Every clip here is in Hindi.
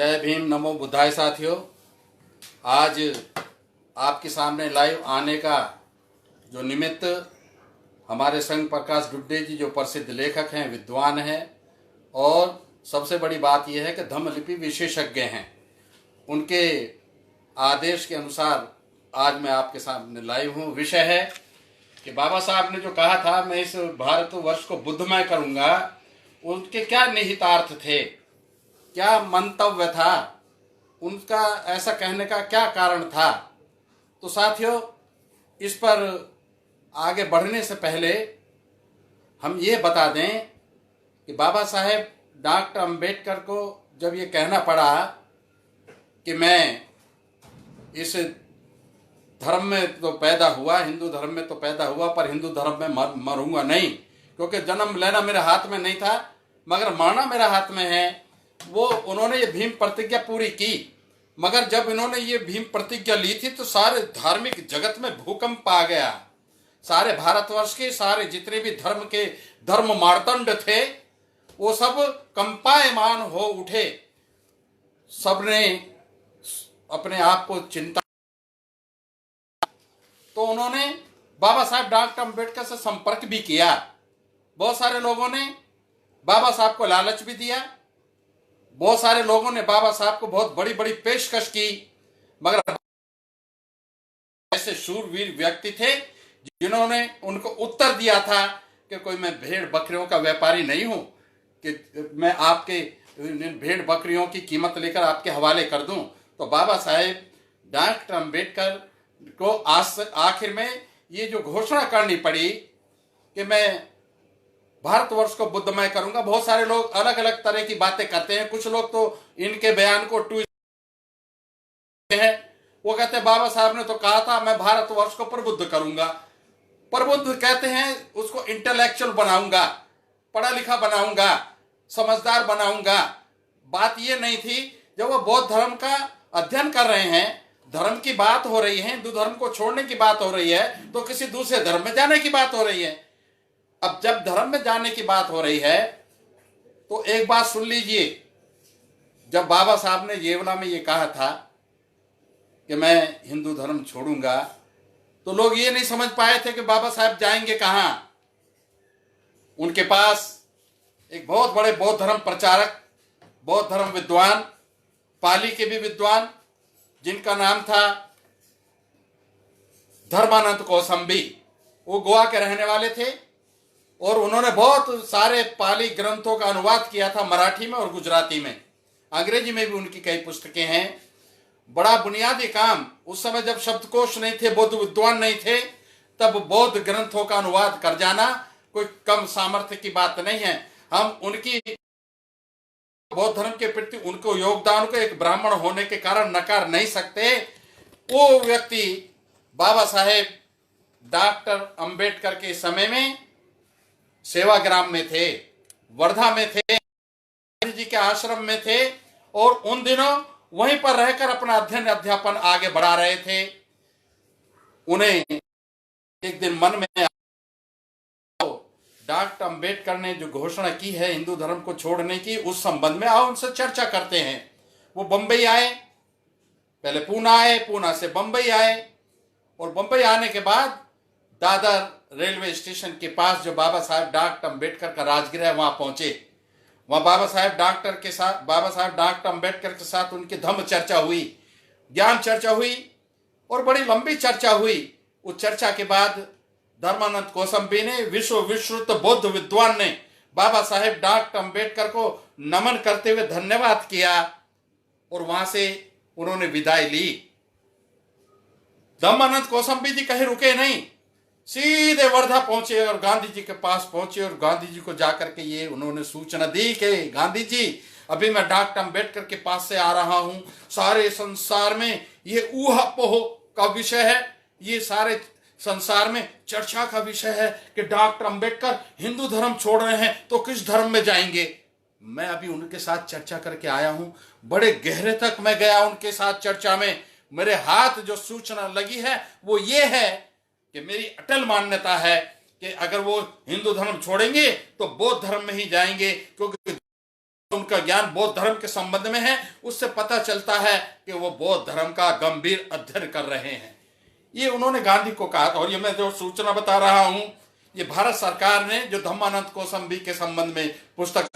जय भीम, नमो बुद्धाय। साथियों, आज आपके सामने लाइव आने का जो निमित्त हमारे संग प्रकाश डुड्डे जी, जो प्रसिद्ध लेखक हैं, विद्वान हैं और सबसे बड़ी बात यह है कि धम्मलिपि विशेषज्ञ हैं, उनके आदेश के अनुसार आज मैं आपके सामने लाइव हूँ। विषय है कि बाबा साहब ने जो कहा था मैं इस भारतवर्ष को बुद्धमय करूँगा, उनके क्या निहितार्थ थे, क्या मंतव्य था, उनका ऐसा कहने का क्या कारण था। तो साथियों, इस पर आगे बढ़ने से पहले हम ये बता दें कि बाबा साहेब डॉक्टर अंबेडकर को जब ये कहना पड़ा कि मैं इस धर्म में तो पैदा हुआ, हिंदू धर्म में तो पैदा हुआ, पर हिंदू धर्म में मरूंगा नहीं, क्योंकि जन्म लेना मेरे हाथ में नहीं था मगर मरना मेरे हाथ में है। वो उन्होंने ये भीम प्रतिज्ञा पूरी की, मगर जब इन्होंने ये भीम प्रतिज्ञा ली थी तो सारे धार्मिक जगत में भूकंप आ गया। सारे भारतवर्ष के सारे जितने भी धर्म के धर्म मार्तंड थे वो सब कंपायमान हो उठे। सबने अपने आप को चिंता, तो उन्होंने बाबा साहब डॉक्टर अंबेडकर से संपर्क भी किया। बहुत सारे लोगों ने बाबा साहब को लालच भी दिया, बहुत सारे लोगों ने बाबा साहब को बहुत बड़ी बड़ी पेशकश की, मगर ऐसे शूरवीर व्यक्ति थे जिन्होंने उनको उत्तर दिया था कि कोई मैं भेड़ बकरियों का व्यापारी नहीं हूं कि मैं आपके भेड़ बकरियों की कीमत लेकर आपके हवाले कर दूं। तो बाबा साहेब डॉक्टर अंबेडकर को आखिर में ये जो घोषणा करनी पड़ी कि मैं भारतवर्ष को बुद्धमय करूंगा। बहुत सारे लोग अलग अलग तरह की बातें करते हैं, कुछ लोग तो इनके बयान को ट्वीट हैं, वो कहते हैं बाबा साहब ने तो कहा था मैं भारतवर्ष को प्रबुद्ध करूंगा। प्रबुद्ध कहते हैं उसको इंटेलेक्चुअल बनाऊंगा, पढ़ा लिखा बनाऊंगा, समझदार बनाऊंगा। बात ये नहीं थी। जब वो बौद्ध धर्म का अध्ययन कर रहे हैं, धर्म की बात हो रही है, हिंदू धर्म को छोड़ने की बात हो रही है, तो किसी दूसरे धर्म में जाने की बात हो रही है। अब जब धर्म में जाने की बात हो रही है तो एक बात सुन लीजिए। जब बाबा साहब ने येवला में ये कहा था कि मैं हिंदू धर्म छोड़ूंगा, तो लोग ये नहीं समझ पाए थे कि बाबा साहब जाएंगे कहां। उनके पास एक बहुत बड़े बौद्ध धर्म प्रचारक, बौद्ध धर्म विद्वान, पाली के भी विद्वान, जिनका नाम था धर्मानंद कौसंबी, वो गोवा के रहने वाले थे और उन्होंने बहुत सारे पाली ग्रंथों का अनुवाद किया था, मराठी में और गुजराती में। अंग्रेजी में भी उनकी कई पुस्तकें हैं। बड़ा बुनियादी काम, उस समय जब शब्दकोश नहीं थे, बौद्ध विद्वान नहीं थे, तब बौद्ध ग्रंथों का अनुवाद कर जाना कोई कम सामर्थ्य की बात नहीं है। हम उनकी बौद्ध धर्म के प्रति उनको योगदान को एक ब्राह्मण होने के कारण नकार नहीं सकते। वो व्यक्ति बाबा साहेब डॉक्टर अंबेडकर के समय में सेवाग्राम में थे, वर्धा में थे, गांधी जी के आश्रम में थे और उन दिनों वहीं पर रहकर अपना अध्ययन अध्यापन आगे बढ़ा रहे थे। उन्हें एक दिन मन में डॉक्टर अंबेडकर ने जो घोषणा की है हिंदू धर्म को छोड़ने की, उस संबंध में आओ उनसे चर्चा करते हैं। वो बंबई आए, पहले पूना आए, पूना से बंबई आए और बंबई आने के बाद दादर रेलवे स्टेशन के पास जो बाबा साहब डॉक्टर अंबेडकर का राजगृह है वहां पहुंचे। वहां बाबा साहब डॉक्टर अंबेडकर के साथ उनकी धम्म चर्चा हुई, ज्ञान चर्चा हुई और बड़ी लंबी चर्चा हुई। उस चर्चा के बाद धर्मानंद कौसंबी ने, विश्व विश्रुत बौद्ध विद्वान ने बाबा साहेब डॉक्टर अंबेडकर को नमन करते हुए धन्यवाद किया और वहां से उन्होंने विदाई ली। धर्मानंद कौसंबी जी कहीं रुके नहीं, सीधे वर्धा पहुंचे और गांधी जी के पास पहुंचे और गांधी जी को जाकर के ये उन्होंने सूचना दी कि गांधी जी, अभी मैं डॉक्टर अंबेडकर के पास से आ रहा हूं, सारे संसार में ये ऊहापोह का विषय है, ये सारे संसार में चर्चा का विषय है कि डॉक्टर अंबेडकर हिंदू धर्म छोड़ रहे हैं तो किस धर्म में जाएंगे। मैं अभी उनके साथ चर्चा करके आया हूं, बड़े गहरे तक मैं गया उनके साथ चर्चा में। मेरे हाथ जो सूचना लगी है वो ये है कि मेरी अटल मान्यता है कि अगर वो हिंदू धर्म छोड़ेंगे तो बौद्ध धर्म में ही जाएंगे, क्योंकि उनका ज्ञान बौद्ध धर्म के संबंध में है, उससे पता चलता है कि वो बौद्ध धर्म का गंभीर अध्ययन कर रहे हैं। ये उन्होंने गांधी को कहा था। और ये मैं जो सूचना बता रहा हूं, ये भारत सरकार ने जो धम्मानंद कौशाम्बी के संबंध में पुस्तक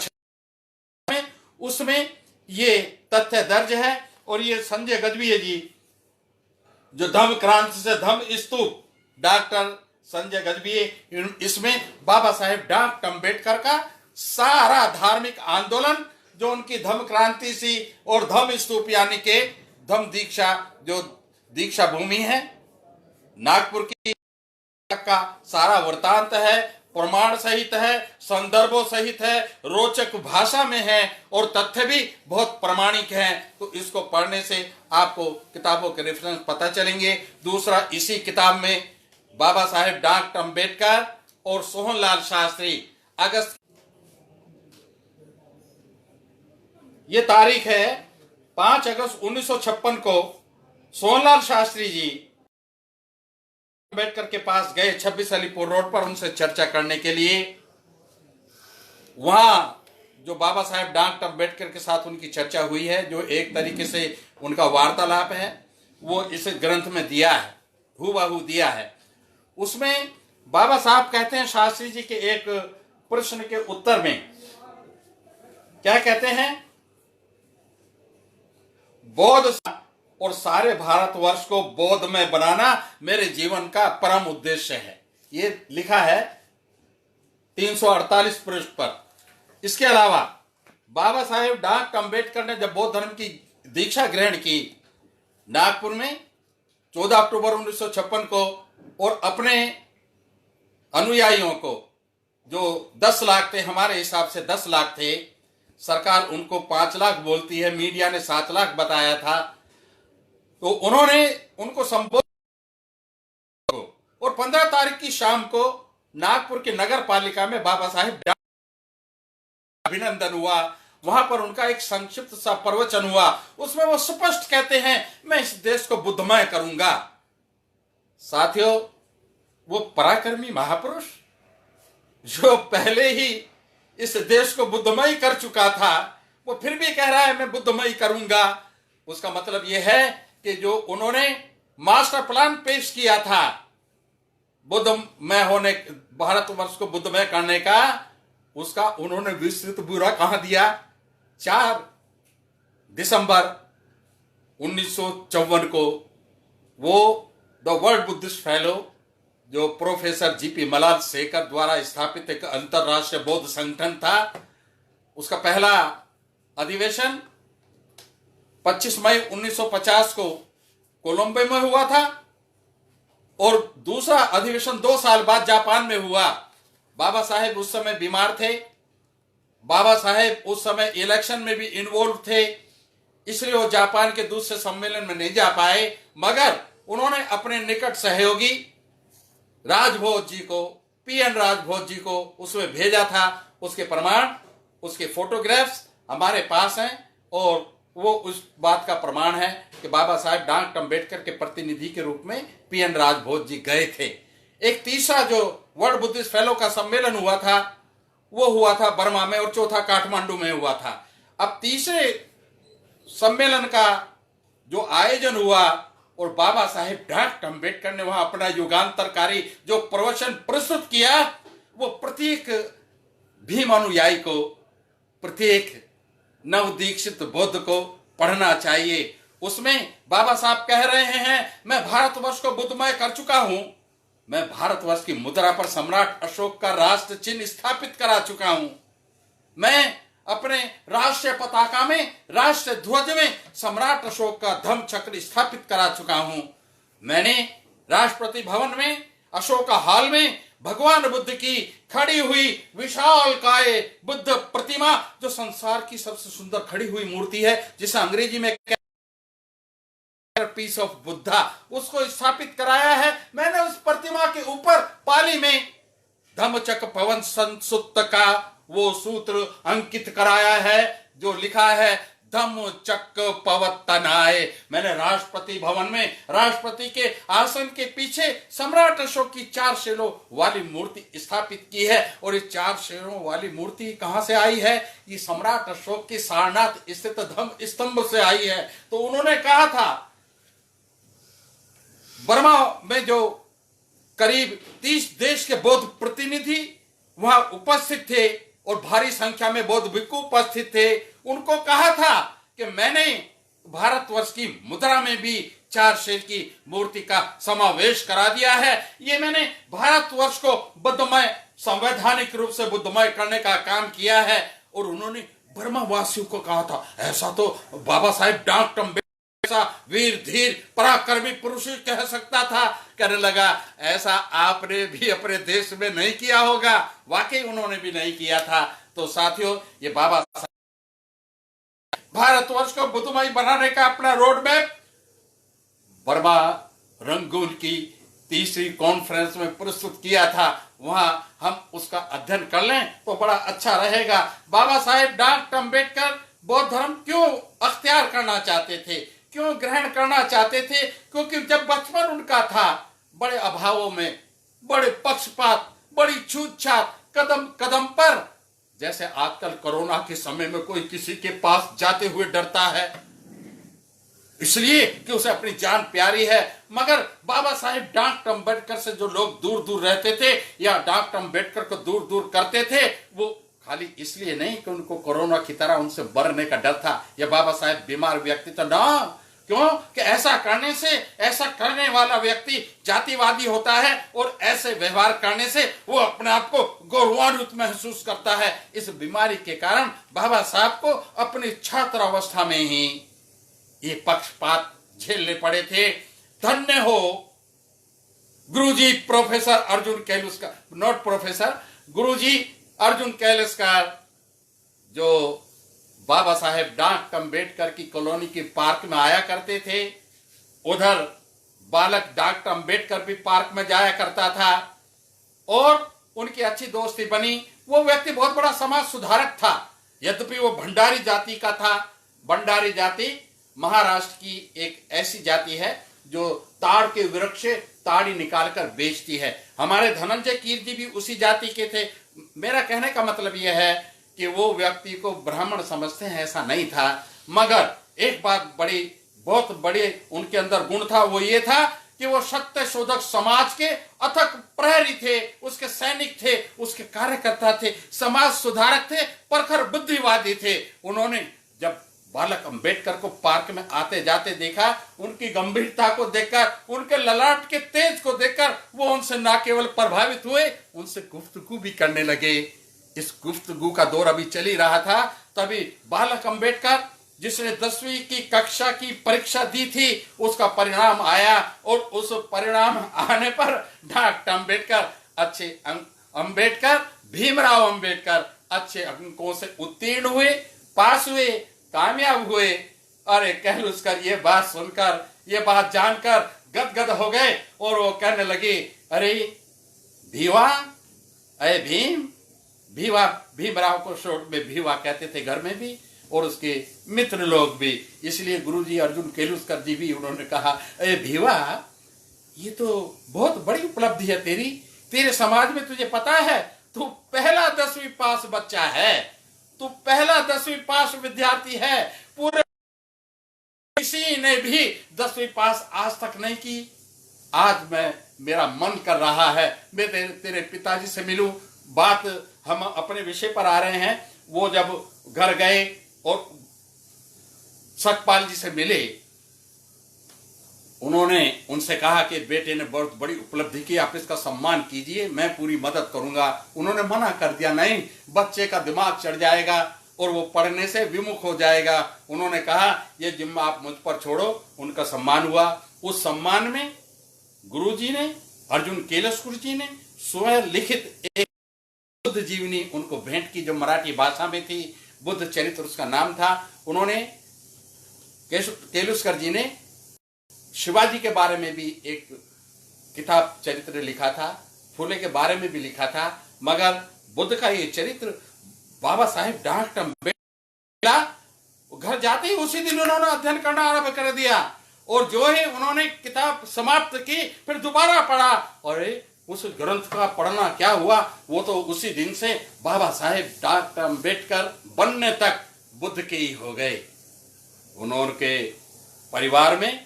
में, उसमें ये तथ्य दर्ज है। और ये संजय गजभिये जी जो धम्म क्रांति से धम्म स्तूप, डॉक्टर संजय गजभिये, इसमें बाबा साहेब डॉक्टर अम्बेडकर का सारा धार्मिक आंदोलन जो उनकी धम्म क्रांति सी और धम्म स्तूप यानी के धम्म दीक्षा, जो दीक्षा भूमि है नागपुर की, का सारा वृतांत है, प्रमाण सहित है, संदर्भों सहित है, रोचक भाषा में है और तथ्य भी बहुत प्रामाणिक हैं। तो इसको पढ़ने से आपको किताबों के रेफरेंस पता चलेंगे। दूसरा, इसी किताब में बाबा साहेब डॉक्टर अम्बेडकर और सोहनलाल शास्त्री, अगस्त, ये तारीख है 5 अगस्त 1956 को सोहनलाल शास्त्री जी अम्बेडकर के पास गए 26 अलीपुर रोड पर उनसे चर्चा करने के लिए। वहां जो बाबा साहेब डॉक्टर अम्बेडकर के साथ उनकी चर्चा हुई है, जो एक तरीके से उनका वार्तालाप है, वो इस ग्रंथ में दिया है, हूबहू दिया है। उसमें बाबा साहब कहते हैं शास्त्री जी के एक प्रश्न के उत्तर में, क्या कहते हैं, बौद्ध और सारे भारतवर्ष को बौद्धमय बनाना मेरे जीवन का परम उद्देश्य है। ये लिखा है 348 पृष्ठ पर। इसके अलावा बाबा साहेब डॉक्टर अम्बेडकर ने जब बौद्ध धर्म की दीक्षा ग्रहण की नागपुर में 14 अक्टूबर 1956 को, और अपने अनुयायियों को, जो 10 लाख थे, हमारे हिसाब से 10 लाख थे, सरकार उनको 5 लाख बोलती है, मीडिया ने 7 लाख बताया था, तो उन्होंने उनको संबोधित, और 15 तारीख की शाम को नागपुर की नगर पालिका में बाबा साहेब अभिनंदन हुआ। वहां पर उनका एक संक्षिप्त सा प्रवचन हुआ। उसमें वो स्पष्ट कहते हैं, मैं इस देश को बुद्धमय करूंगा। साथियों, वो पराक्रमी महापुरुष जो पहले ही इस देश को बुद्धमय कर चुका था, वो फिर भी कह रहा है मैं बुद्धमय करूंगा। उसका मतलब यह है कि जो उन्होंने मास्टर प्लान पेश किया था बुद्धमय होने, भारतवर्ष को बुद्धमय करने का, उसका उन्होंने विस्तृत ब्यौरा कहां दिया। 4 दिसंबर 1954 को वो द वर्ल्ड बुद्धिस्ट फेलो, जो प्रोफेसर जीपी मलाल शेखर द्वारा स्थापित एक अंतरराष्ट्रीय बौद्ध संगठन था, उसका पहला अधिवेशन 25 मई 1950 को कोलंबो में हुआ था, और दूसरा अधिवेशन 2 साल बाद जापान में हुआ। बाबा साहेब उस समय बीमार थे, बाबा साहेब उस समय इलेक्शन में भी इन्वॉल्व थे, इसलिए वो जापान के दूसरे सम्मेलन में नहीं जा पाए। मगर उन्होंने अपने निकट सहयोगी राजभोज जी को, पीएन राजभोज जी को उसमें भेजा था। उसके प्रमाण, उसके फोटोग्राफ्स हमारे पास हैं, और वो उस बात का प्रमाण है कि बाबा साहेब डॉक्टर अम्बेडकर के प्रतिनिधि के रूप में पीएन राजभोज जी गए थे। एक तीसरा जो वर्ल्ड बुद्धिस्ट फेलो का सम्मेलन हुआ था, वो हुआ था बर्मा में, और चौथा काठमांडू में हुआ था। अब तीसरे सम्मेलन का जो आयोजन हुआ, और बाबा साहेब डॉक्टर अम्बेडकर ने वहां अपना युगांतरकारी जो प्रवचन प्रस्तुत किया, वो प्रत्येक भीम अनुयायी को, प्रत्येक नवदीक्षित बुद्ध को पढ़ना चाहिए। उसमें बाबा साहब कह रहे हैं, मैं भारतवर्ष को बुद्धमय कर चुका हूं, मैं भारतवर्ष की मुद्रा पर सम्राट अशोक का राष्ट्र चिन्ह स्थापित करा चुका हूं, मैं अपने राष्ट्रीय पताका में, राष्ट्रीय ध्वज में सम्राट अशोक का धम्म चक्र स्थापित करा चुका हूं, मैंने राष्ट्रपति भवन में, अशोक हॉल में भगवान बुद्ध की खड़ी हुई विशाल काय बुद्ध प्रतिमा, जो संसार की सबसे सुंदर खड़ी हुई मूर्ति है, जिसे अंग्रेजी में पीस ऑफ बुद्धा, उसको स्थापित कराया है। मैंने उस प्रतिमा के ऊपर पाली में धम्मचक पवन संसुत्त का वो सूत्र अंकित कराया है, जो लिखा है, धम्म चक्क पवतनाए। मैंने राष्ट्रपति भवन में राष्ट्रपति के आसन के पीछे सम्राट अशोक की 4 शेरों वाली मूर्ति स्थापित की है। और ये 4 शेरों वाली मूर्ति कहां से आई है? ये सम्राट अशोक की सारनाथ स्थित धम्म स्तंभ से आई है। तो उन्होंने कहा था, बर्मा में जो करीब 30 देश के बौद्ध प्रतिनिधि वहां उपस्थित थे और भारी संख्या में बौद्ध भिक्षु उपस्थित थे, उनको कहा था कि मैंने भारतवर्ष की मुद्रा में भी 4 शेर की मूर्ति का समावेश करा दिया है। ये मैंने भारतवर्ष को बुद्धमय, संवैधानिक रूप से बुद्धमय करने का काम किया है। और उन्होंने बर्मा वासियों को कहा था, ऐसा तो बाबा साहेब डॉक्टर अम्बेडकर ऐसा वीर धीर पराक्रमी पुरुष ही कह सकता था। कहने लगा, ऐसा आपने भी अपने देश में नहीं किया होगा। वाकई उन्होंने भी नहीं किया था। तो साथियों, ये बाबा भारतवर्ष को बुद्धमय बनाने का अपना रोड मैप बर्मा रंगून की 3री कॉन्फ्रेंस में प्रस्तुत किया था। वहां हम उसका अध्ययन कर लें तो बड़ा अच्छा रहेगा। बाबा साहेब डॉक्टर अम्बेडकर बौद्ध धर्म क्यों अख्तियार करना चाहते थे, क्यों ग्रहण करना चाहते थे? क्योंकि जब बचपन उनका था, बड़े अभावों में, बड़े पक्षपात, बड़ी छूतछात, कदम कदम पर, जैसे आजकल कोरोना के समय में कोई किसी के पास जाते हुए डरता है, इसलिए कि उसे अपनी जान प्यारी है। मगर बाबा साहेब डॉक्टर अम्बेडकर से जो लोग दूर दूर रहते थे या डॉक्टर अम्बेडकर को दूर दूर करते थे, वो खाली इसलिए नहीं कि उनको कोरोना की तरह उनसे मरने का डर था या बाबा साहेब बीमार व्यक्ति तो ना, क्यों कि ऐसा करने से, ऐसा करने वाला व्यक्ति जातिवादी होता है और ऐसे व्यवहार करने से वो अपने आप को गौरवान्वित महसूस करता है। इस बीमारी के कारण बाबा साहब को अपनी छात्रावस्था में ही ये पक्षपात झेलने पड़े थे। धन्य हो गुरुजी professor Arjun Keluskar, not professor, गुरुजी अर्जुन कैलुस्कर, जो बाबा साहेब डॉक्टर अम्बेडकर की कॉलोनी के पार्क में आया करते थे। उधर बालक डॉक्टर अम्बेडकर भी पार्क में जाया करता था और उनकी अच्छी दोस्ती बनी। वो व्यक्ति बहुत बड़ा समाज सुधारक था, यद्यपि वो भंडारी जाति का था। भंडारी जाति महाराष्ट्र की एक ऐसी जाति है जो ताड़ के वृक्ष से ताड़ी निकालकर बेचती है। हमारे धनंजय कीर्ति भी उसी जाति के थे। मेरा कहने का मतलब यह है कि वो व्यक्ति को ब्राह्मण समझते हैं, ऐसा नहीं था। मगर एक बात बहुत बड़ी उनके अंदर गुण था, वो ये था कि वो सत्य शोधक समाज के अथक प्रहरी थे, उसके सैनिक थे, उसके कार्यकर्ता थे, समाज सुधारक थे, प्रखर बुद्धिवादी थे। उन्होंने जब बालक अम्बेडकर को पार्क में आते जाते देखा, उनकी गंभीरता को देखकर, उनके ललाट के तेज को देखकर वो उनसे न केवल प्रभावित हुए, उनसे गुफ्तगू भी करने लगे। इस गुफ्तगू का दौर अभी चल ही रहा था, तभी बालक अम्बेडकर जिसने 10वीं की कक्षा की परीक्षा दी थी, उसका परिणाम आया और उस परिणाम आने पर डॉक्टर अम्बेडकर भीमराव अम्बेडकर अच्छे अंकों से उत्तीर्ण हुए, पास हुए, कामयाब हुए। अरे कैलुस्कर ये बात सुनकर, ये बात जानकर गदगद हो गए और वो कहने लगे, अरे भीवा, अरे भीवा, भीमराव को शॉर्ट में भीवा कहते थे घर में भी और उसके मित्र लोग भी। इसलिए गुरुजी अर्जुन कैलुस्कर जी भी उन्होंने कहा, अरे भीवा, ये तो बहुत बड़ी उपलब्धि है तेरे समाज में। तुझे पता है तू पहला 10वीं पास बच्चा है, तू पहला 10वीं पास विद्यार्थी है। पूरे किसी ने भी 10वीं पास आज तक नहीं की। आज मेरा मन कर रहा है मैं तेरे पिताजी से मिलूं। बात हम अपने विषय पर आ रहे हैं। वो जब घर गए और सतपाल जी से मिले, उन्होंने उनसे कहा कि बेटे ने बहुत बड़ी उपलब्धि की, आप इसका सम्मान कीजिए, मैं पूरी मदद करूंगा। उन्होंने मना कर दिया, नहीं, बच्चे का दिमाग चढ़ जाएगा और वो पढ़ने से विमुख हो जाएगा। उन्होंने कहा, ये जिम्मा आप मुझ पर छोड़ो। उनका सम्मान हुआ। उस सम्मान में गुरुजी ने, अर्जुन कैलुस्कर जी ने स्वयं लिखित एक बुद्ध जीवनी उनको भेंट की, जो मराठी भाषा में थी। बुद्ध चरित्र उसका नाम था। उन्होंने, कैलुस्कर जी ने शिवाजी के बारे में भी एक किताब चरित्र लिखा था, फुले के बारे में भी लिखा था। मगर बुद्ध का ये चरित्र बाबा साहेब डॉक्टर अम्बेडकर घर जाते ही उसी दिन उन्होंने अध्ययन करना आरंभ कर दिया, और जो है उन्होंने किताब समाप्त की, फिर दोबारा पढ़ा, और उस ग्रंथ का पढ़ना क्या हुआ, वो तो उसी दिन से बाबा साहेब डॉक्टर अंबेडकर बनने तक बुद्ध के ही हो गए। उन्होंने परिवार में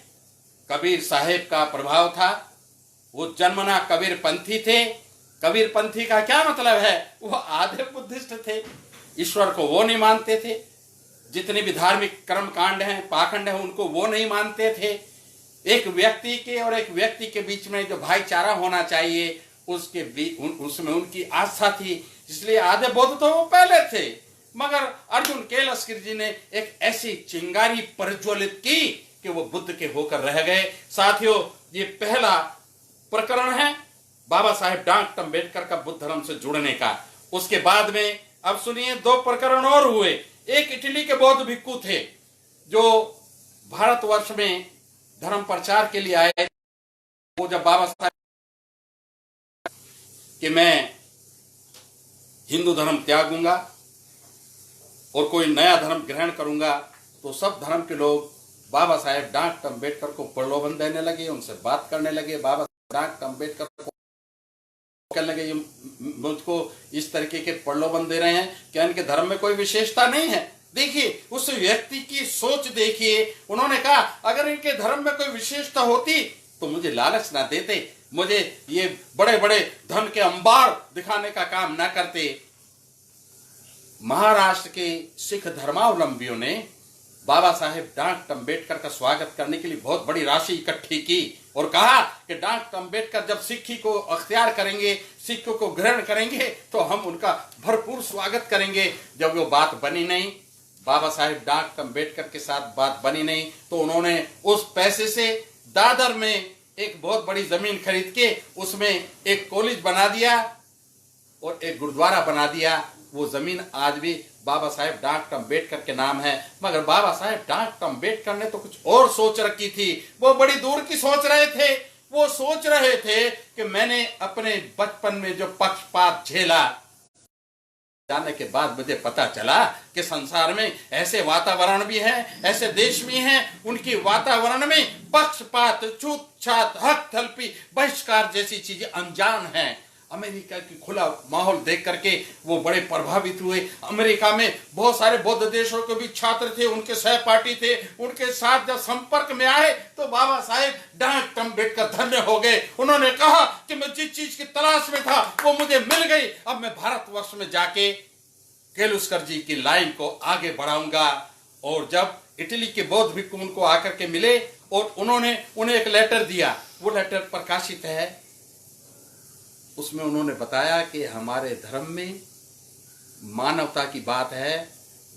कबीर साहेब का प्रभाव था। वो जन्मना कबीर पंथी थे। कबीर पंथी का क्या मतलब है, वो आधे बुद्धिस्ट थे, ईश्वर को वो नहीं मानते थे, जितने भी धार्मिक कर्म कांड हैं, पाखंड हैं, उनको वो नहीं मानते थे। एक व्यक्ति के और एक व्यक्ति के बीच में जो भाईचारा होना चाहिए उसके उसमें उनकी आस्था थी, इसलिए आधे बौद्ध तो वो पहले थे। मगर अर्जुन केलस्कर जी ने एक ऐसी चिंगारी प्रज्वलित की कि वो बुद्ध के होकर रह गए। साथियों, ये पहला प्रकरण है बाबा साहेब डॉक्टर अंबेडकर का बुद्ध धर्म से जुड़ने का। उसके बाद में अब सुनिए 2 प्रकरण और हुए। एक इटली के बौद्ध भिक्खु थे जो भारतवर्ष में धर्म प्रचार के लिए आए। वो जब बाबा साहेब कि मैं हिंदू धर्म त्यागूंगा और कोई नया धर्म ग्रहण करूंगा, तो सब धर्म के लोग बाबा साहेब डॉक्टर अंबेडकर को प्रलोभन देने लगे, उनसे बात करने लगे। बाबा डॉक्टर अंबेडकर को कहने लगे, ये मुझको इस तरीके के प्रलोभन दे रहे हैं कि इनके धर्म में कोई विशेषता नहीं है। देखिए उस व्यक्ति की सोच देखिए। उन्होंने कहा अगर इनके धर्म में कोई विशेषता होती तो मुझे लालच ना देते, मुझे ये बड़े बड़े धन के अंबार दिखाने का काम ना करते। महाराष्ट्र के सिख धर्मावलंबियों ने बाबा साहेब डॉक्टर अंबेडकर का स्वागत करने के लिए बहुत बड़ी राशि इकट्ठी की और कहा कि डॉक्टर अंबेडकर जब सिक्खी को अख्तियार करेंगे, सिखों को ग्रहण करेंगे, तो हम उनका भरपूर स्वागत करेंगे। जब वो बात बनी नहीं, बाबा साहेब डॉक्टर अंबेडकर के साथ बात बनी नहीं, तो उन्होंने उस पैसे से दादर में एक बहुत बड़ी जमीन खरीद के उसमें एक कॉलेज बना दिया और एक गुरुद्वारा बना दिया। वो जमीन आज भी बाबा साहेब डॉक्टर अंबेडकर के नाम है। मगर बाबा साहेब डॉक्टर अंबेडकर ने तो कुछ और सोच रखी थी। वो बड़ी दूर की सोच रहे थे। वो सोच रहे थे कि मैंने अपने बचपन में जो पक्षपात झेला, जाने के बाद मुझे पता चला कि संसार में ऐसे वातावरण भी हैं, ऐसे देश भी हैं, उनकी वातावरण में पक्षपात, छूतछात, हक तलपी, बहिष्कार जैसी चीजें अनजान हैं। अमेरिका की खुला माहौल देख करके वो बड़े प्रभावित हुए। अमेरिका में बहुत सारे बौद्ध देशों के भी छात्र थे, उनके सहपाठी थे। उनके साथ जब संपर्क में आए तो बाबा साहेब डॉक्टर अंबेडकर धन्य हो गए। उन्होंने कहा कि मैं जिस चीज की तलाश में था वो मुझे मिल गई। अब मैं भारतवर्ष में जाके केलुस्कर जी की लाइन को आगे बढ़ाऊंगा। और जब इटली के बौद्ध भिक्खु उनको आकर के मिले और उन्होंने उन्हें एक लेटर दिया, वो लेटर प्रकाशित है। उसमें उन्होंने बताया कि हमारे धर्म में मानवता की बात है,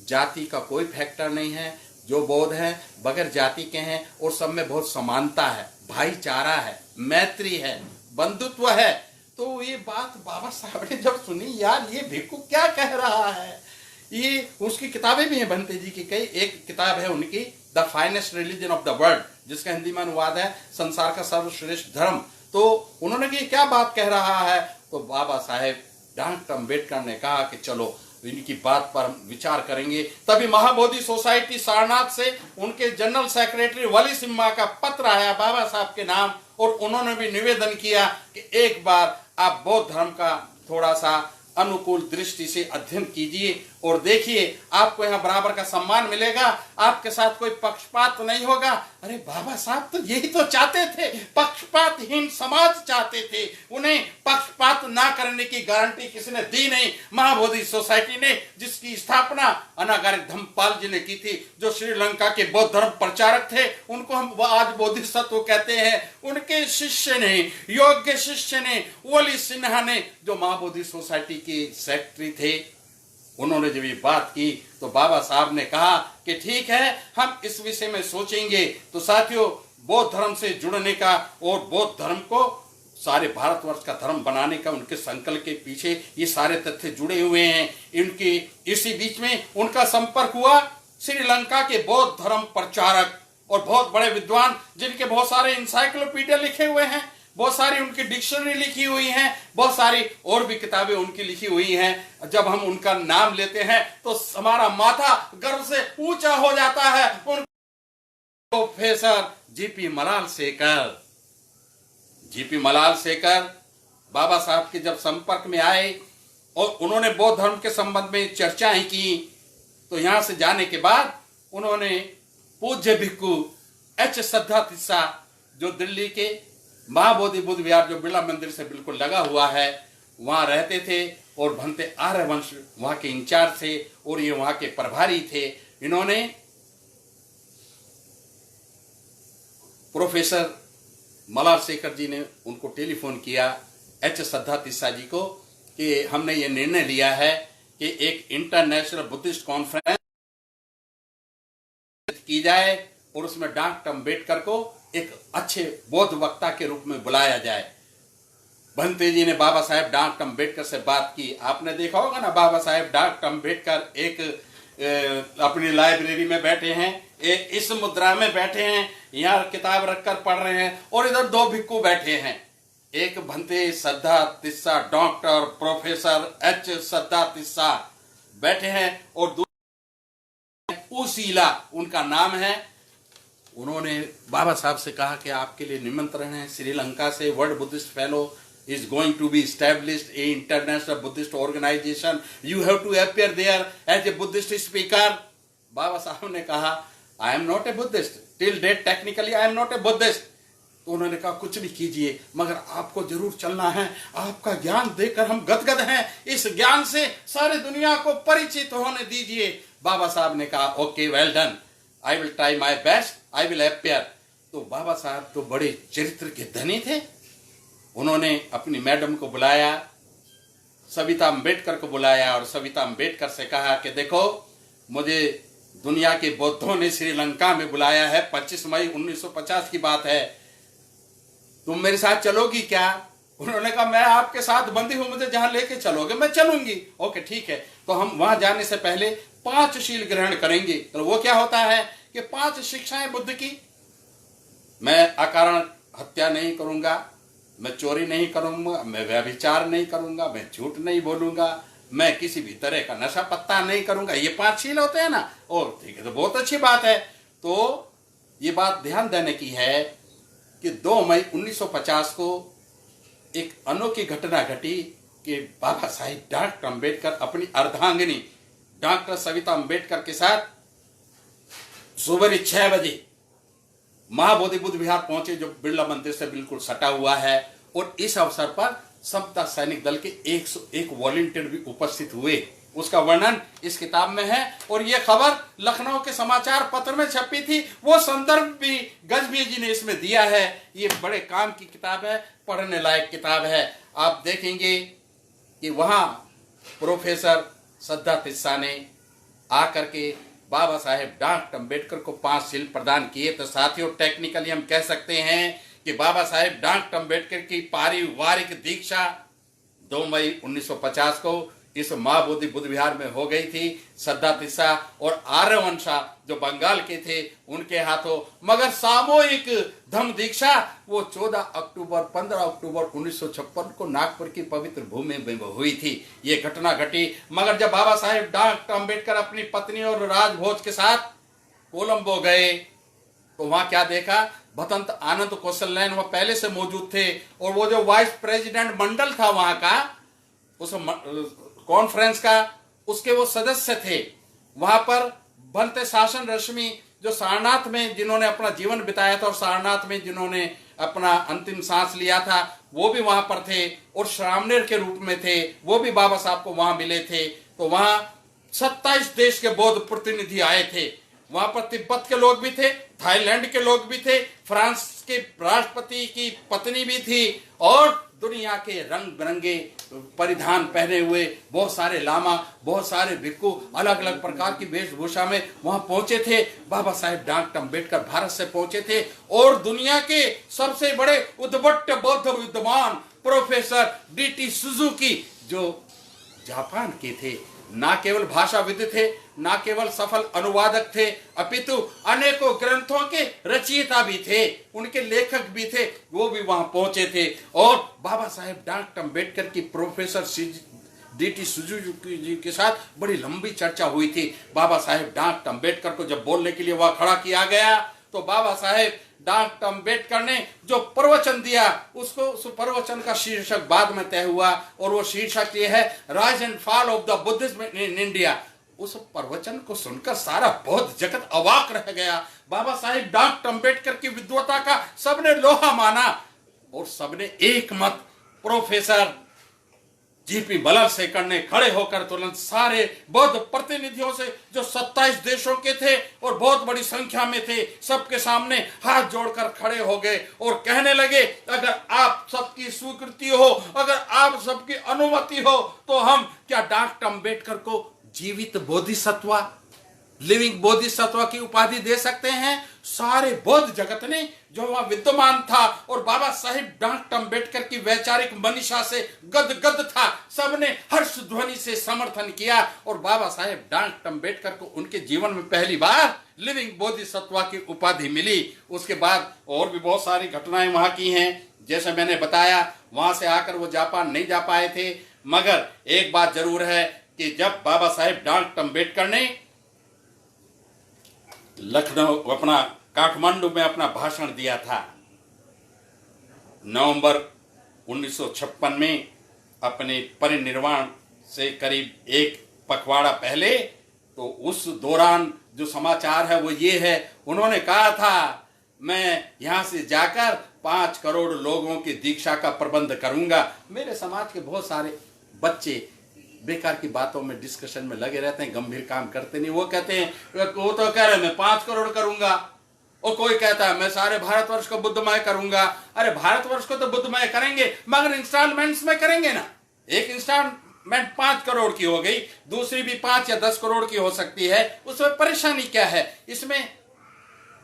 जाति का कोई फैक्टर नहीं है। जो बौद्ध हैं बगैर जाति के हैं और सब में बहुत समानता है, भाईचारा है, मैत्री है, बंधुत्व है। तो ये बात बाबा साहब ने जब सुनी, यार ये भिक्खु क्या कह रहा है। ये उसकी किताबें भी हैं बनते जी की कई। एक किताब है उनकी the finest religion of the world, जिसका हिंदी में अनुवाद है संसार का सर्वश्रेष्ठ धर्म। तो उन्होंने कि क्या बात कह रहा है, तो बाबा साहेब डॉक्टर अंबेडकर ने कहा कि चलो इनकी बात पर हम विचार करेंगे। तभी महाबोधि सोसाइटी सारनाथ से उनके जनरल सेक्रेटरी वली सिम्हा का पत्र आया बाबा साहब के नाम, और उन्होंने भी निवेदन किया कि एक बार आप बौद्ध धर्म का थोड़ा सा अनुकूल दृष्टि से अध्ययन कीजिए और देखिए आपको यहाँ बराबर का सम्मान मिलेगा, आपके साथ कोई पक्षपात नहीं होगा। अरे बाबा साहब तो यही तो चाहते थे, पक्षपातहीन समाज चाहते थे। उन्हें पक्षपात ना करने की गारंटी किसी ने दी नहीं। महाबोधि सोसाइटी ने, जिसकी स्थापना अनागारिक धम्मपाल जी ने की थी, जो श्रीलंका के बौद्ध धर्म प्रचारक थे, उनको हम आज बोधिसत्व कहते हैं। उनके शिष्य ने, योग्य शिष्य ने, वली सिन्हा ने, जो महाबोधि सोसाइटी के सेक्रेटरी थे, उन्होंने जब ये बात की तो बाबा साहब ने कहा कि ठीक है, हम इस विषय में सोचेंगे। तो साथियों, बौद्ध धर्म से जुड़ने का और बौद्ध धर्म को सारे भारतवर्ष का धर्म बनाने का उनके संकल्प के पीछे ये सारे तथ्य जुड़े हुए हैं। इनकी इसी बीच में उनका संपर्क हुआ श्रीलंका के बौद्ध धर्म प्रचारक और बहुत बड़े विद्वान, जिनके बहुत सारे इंसाइक्लोपीडिया लिखे हुए हैं, बहुत सारी उनकी डिक्शनरी लिखी हुई हैं, बहुत सारी और भी किताबें उनकी लिखी हुई हैं। जब हम उनका नाम लेते हैं तो हमारा माथा गर्व से ऊंचा हो जाता है। उन प्रोफेसर जीपी मलाल शेखर, जीपी मलाल शेखर बाबा साहब के जब संपर्क में आए और उन्होंने बौद्ध धर्म के संबंध में चर्चाएं की, तो यहां से जाने के बाद उन्होंने पूज्य भिक्खु एच श्रद्धा तिस्सा, जो दिल्ली के महाबोधि बुद्ध विहार जो बिरला मंदिर से बिल्कुल लगा हुआ है, वहां रहते थे और भंते आर्यवंश वहां के इंचार्ज थे और ये वहां के प्रभारी थे। इन्होंने प्रोफेसर मलाल शेखर जी ने उनको टेलीफोन किया, एच श्रद्धा तिस्सा जी को, कि हमने ये निर्णय लिया है कि एक इंटरनेशनल बुद्धिस्ट कॉन्फ्रेंस की जाए और उसमें डॉक्टर अम्बेडकर को एक अच्छे बौद्ध वक्ता के रूप में बुलाया जाए। भंते जी ने बाबा साहेब डॉक्टर अम्बेडकर से बात की। आपने देखा होगा ना, बाबा साहेब डॉक्टर अम्बेडकर एक अपनी लाइब्रेरी में बैठे हैं, इस मुद्रा में बैठे हैं, यहाँ किताब रखकर पढ़ रहे हैं और इधर दो भिक्खु बैठे हैं, एक भंते श्रद्धा तिस्सा, डॉक्टर प्रोफेसर एच श्रद्धा तिस्सा बैठे हैं और उसीला उनका नाम है। उन्होंने बाबा साहब से कहा कि आपके लिए निमंत्रण है, श्रीलंका से world Buddhist fellow is going to be established a international Buddhist organization. You have to appear there as a Buddhist speaker. बाबा साहब ने कहा I am not a Buddhist. Till date technically I am not a Buddhist. तो उन्होंने कहा कुछ भी कीजिए मगर आपको जरूर चलना है, आपका ज्ञान देकर हम गदगद हैं, इस ज्ञान से सारे दुनिया को परिचित होने दीजिए। बाबा साहब ने कहा okay, well done, I will try my best, I will appear. तो बाबा साहब तो बड़े चरित्र के धनी थे। उन्होंने अपनी मैडम को बुलाया, सविता अम्बेडकर को बुलाया और सविता अम्बेडकर से कहा कि देखो, मुझे दुनिया के बौद्धों ने श्रीलंका में बुलाया है, 25 मई 1950 की बात है, तुम मेरे साथ चलोगी क्या? उन्होंने कहा मैं आपके साथ बंदी हूं, मुझे जहां लेके चलोगे मैं चलूंगी। ओके ठीक है। तो हम वहां जाने से पहले 5 शील ग्रहण करेंगे। तो वो क्या होता है कि 5 शिक्षाएं बुद्ध की, मैं अकारण हत्या नहीं करूंगा, मैं चोरी नहीं करूंगा, मैं व्यभिचार नहीं करूंगा, मैं झूठ नहीं बोलूंगा, मैं किसी भी तरह का नशा पत्ता नहीं करूंगा। ये 5 शील होते हैं ना। और ठीक है, तो बहुत अच्छी बात है। तो ये बात ध्यान देने की है कि 2 मई 1950 को एक अनोखी घटना घटी कि बाबा साहिब डॉक्टर अम्बेडकर अपनी अर्धांगिनी डॉक्टर सविता अम्बेडकर के साथ सुबह 6 बजे महाबोधि बुद्ध विहार पहुंचे, जो बिरला मंदिर से बिल्कुल सटा हुआ है। और इस अवसर पर समता सैनिक दल के 101 वॉलंटियर भी उपस्थित हुए। उसका वर्णन इस किताब में है और यह खबर लखनऊ के समाचार पत्र में छपी थी। वो संदर्भ भी गजबी जी ने इसमें दिया है। ये बड़े काम की किताब है, पढ़ने लायक किताब है। आप देखेंगे कि वहां प्रोफेसर श्रद्धा तिस्सा ने आकर के बाबा साहेब डॉक्टर अम्बेडकर को 5 शील प्रदान किए। तो साथियों, टेक्निकली हम कह सकते हैं कि बाबा साहेब डॉक्टर अम्बेडकर की पारिवारिक दीक्षा 2 मई 1950 को इस महाबोधि बुद्ध विहार में हो गई थी। श्रद्धा तिस्सा और आर्यवंशा जो बंगाल के थे उनके हाथों, मगर सामूहिक धम्म दीक्षा वो 14 अक्टूबर 15 अक्टूबर 1956 को नागपुर की पवित्र भूमि में हुई थी। ये घटना घटी। मगर जब बाबा साहेब डॉक्टर अम्बेडकर अपनी पत्नी और राजभोज के साथ कोलंबो गए तो वहां क्या देखा, भतंत आनंद कौशल्यान वह पहले से मौजूद थे और वो जो वाइस प्रेसिडेंट मंडल था वहां का, उस कॉन्फ्रेंस का, उसके वो सदस्य थे। वहां पर भंते शासन रश्मि जो सारनाथ में जिन्होंने अपना जीवन बिताया था और सारनाथ में जिन्होंने अपना अंतिम सांस लिया था, वो भी वहां पर थे और श्रामणेर के रूप में थे, वो भी बाबा साहब को वहां मिले थे। तो वहां 27 देश के बौद्ध प्रतिनिधि आए थे। वहां पर तिब्बत के लोग भी थे, थाईलैंड के लोग भी थे, फ्रांस के राष्ट्रपति की पत्नी भी थी और दुनिया के रंग बिरंगे परिधान पहने हुए बहुत सारे लामा, बहुत सारे भिक्खु अलग अलग प्रकार की वेशभूषा में वहां पहुंचे थे। बाबा साहेब डॉक्टर अम्बेडकर भारत से पहुंचे थे और दुनिया के सबसे बड़े उद्भट बौद्ध विद्वान प्रोफेसर DT सुजुकी जो जापान के थे, ना केवल भाषाविद थे, ना केवल सफल अनुवादक थे, अपितु अनेकों ग्रंथों के रचयिता भी थे, उनके लेखक भी थे, वो भी वहां पहुंचे थे। और बाबा साहेब डॉक्टर अम्बेडकर की प्रोफेसर DT सुजुकी जी के साथ बड़ी लंबी चर्चा हुई थी। बाबा साहेब डॉक्टर अम्बेडकर को जब बोलने के लिए वहां खड़ा किया गया तो बाबा साहेब डॉक्टर अम्बेडकर ने जो प्रवचन दिया उस प्रवचन का शीर्षक बाद में तय हुआ, और वो शीर्षक ये है rise and fall of the Buddhism in India. उस प्रवचन को सुनकर सारा बौद्ध जगत अवाक रह गया। बाबा साहेब डॉक्टर अम्बेडकर की विद्वता का सबने लोहा माना और सबने एक मत प्रोफेसर GP बलरशेखर ने खड़े होकर तुरंत सारे बौद्ध प्रतिनिधियों से जो 27 देशों के थे और बहुत बड़ी संख्या में थे, सबके सामने हाथ जोड़कर खड़े हो गए और कहने लगे अगर आप सबकी स्वीकृति हो, अगर आप सबकी अनुमति हो तो हम क्या डॉक्टर अम्बेडकर को जीवित बोधिसत्व, लिविंग बोधिसत्व की उपाधि दे सकते हैं। सारे बौद्ध जगत ने जो वहां विद्यमान था और बाबा साहिब डॉक्टर अम्बेडकर की वैचारिक मनीषा से गदगद था, सबने हर्ष ध्वनि से समर्थन किया और बाबा साहेब डॉक्टर अम्बेडकर को उनके जीवन में पहली बार लिविंग बोधिसत्व की उपाधि मिली। उसके बाद और भी बहुत सारी घटनाएं वहां की हैं। जैसे मैंने बताया, वहां से आकर वो जापान नहीं जा पाए थे, मगर एक बात जरूर है कि जब बाबा साहेब डॉक्टर अम्बेडकर ने लखनऊ अपना काठमांडू में अपना भाषण दिया था नवंबर 1956 में, अपने परिनिर्वाण से करीब एक पखवाड़ा पहले, तो उस दौरान जो समाचार है वो ये है, उन्होंने कहा था मैं यहां से जाकर 5 करोड़ लोगों की दीक्षा का प्रबंध करूंगा। मेरे समाज के बहुत सारे बच्चे बेकार की बातों में डिस्कशन में लगे रहते हैं, गंभीर काम करते नहीं। वो कहते हैं, वो तो कह रहे मैं 5 करोड़ करूंगा, और कोई कहता है मैं सारे भारतवर्ष को बुद्धमय करूंगा। अरे भारतवर्ष को तो बुद्धमय करेंगे, मगर इंस्टॉलमेंट्स में करेंगे ना। एक इंस्टॉलमेंट 5 करोड़ की हो गई, दूसरी भी 5 या 10 करोड़ की हो सकती है, उसमें परेशानी क्या है? इसमें